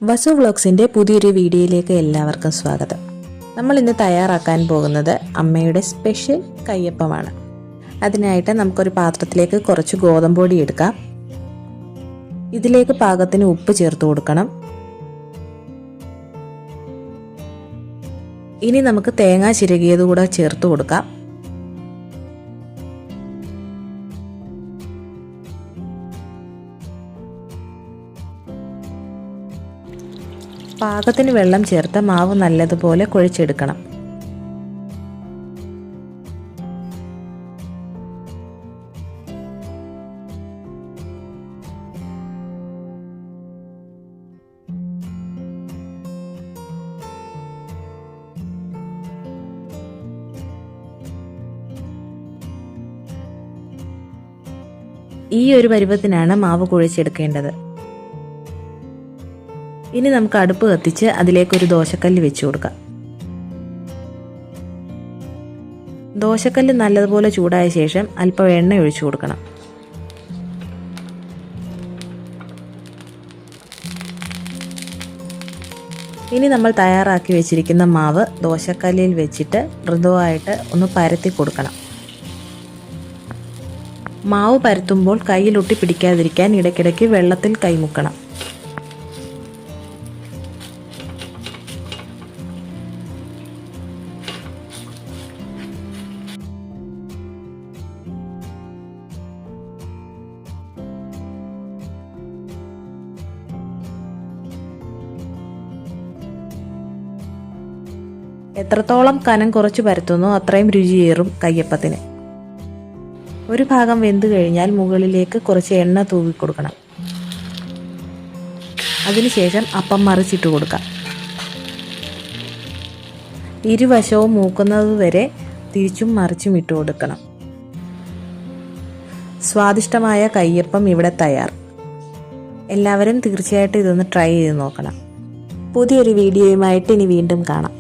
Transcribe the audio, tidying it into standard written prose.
വസു വ്ളോഗ്സിൻ്റെ പുതിയൊരു വീഡിയോയിലേക്ക് എല്ലാവർക്കും സ്വാഗതം. നമ്മൾ ഇന്ന് തയ്യാറാക്കാൻ പോകുന്നത് അമ്മയുടെ സ്പെഷ്യൽ കയ്യപ്പമാണ്. അതിനായിട്ട് നമുക്കൊരു പാത്രത്തിലേക്ക് കുറച്ച് ഗോതമ്പ് പൊടി എടുക്കാം. ഇതിലേക്ക് പാകത്തിന് ഉപ്പ് ചേർത്ത് കൊടുക്കണം. ഇനി നമുക്ക് തേങ്ങ ചിരകിയത് കൂടെ ചേർത്ത് കൊടുക്കാം. പാകത്തിന് വെള്ളം ചേർത്ത് മാവ് നല്ലതുപോലെ കുഴച്ചെടുക്കണം. ഈ ഒരു പരുവത്തിനാണ് മാവ് കുഴച്ചെടുക്കേണ്ടത്. ഇനി നമുക്ക് അടുപ്പ് കത്തിച്ച് അതിലേക്കൊരു ദോശക്കല്ല് വെച്ച് കൊടുക്കാം. ദോശക്കല്ല് നല്ലതുപോലെ ചൂടായ ശേഷം അല്പം എണ്ണ ഒഴിച്ചു കൊടുക്കണം. ഇനി നമ്മൾ തയ്യാറാക്കി വെച്ചിരിക്കുന്ന മാവ് ദോശക്കല്ലിൽ വെച്ചിട്ട് മൃദുവായിട്ട് ഒന്ന് പരത്തി കൊടുക്കണം. മാവ് പരത്തുമ്പോൾ കയ്യിൽ ഒട്ടി പിടിക്കാതിരിക്കാൻ ഇടയ്ക്കിടയ്ക്ക് വെള്ളത്തിൽ കൈമുക്കണം. എത്രത്തോളം കനം കുറച്ച് പരത്തുന്നോ അത്രയും രുചിയേറും കയ്യപ്പത്തിന്. ഒരു ഭാഗം വെന്ത് കഴിഞ്ഞാൽ മുകളിലേക്ക് കുറച്ച് എണ്ണ തൂവി കൊടുക്കണം. അതിനുശേഷം അപ്പം മറിച്ചിട്ട് കൊടുക്കാം. ഇരുവശവും മൂക്കുന്നത് വരെ തിരിച്ചും മറിച്ചും ഇട്ട് കൊടുക്കണം. സ്വാദിഷ്ടമായ കയ്യപ്പം ഇവിടെ തയ്യാർ. എല്ലാവരും തീർച്ചയായിട്ടും ഇതൊന്ന് ട്രൈ ചെയ്ത് നോക്കണം. പുതിയൊരു വീഡിയോയുമായിട്ട് ഇനി വീണ്ടും കാണാം.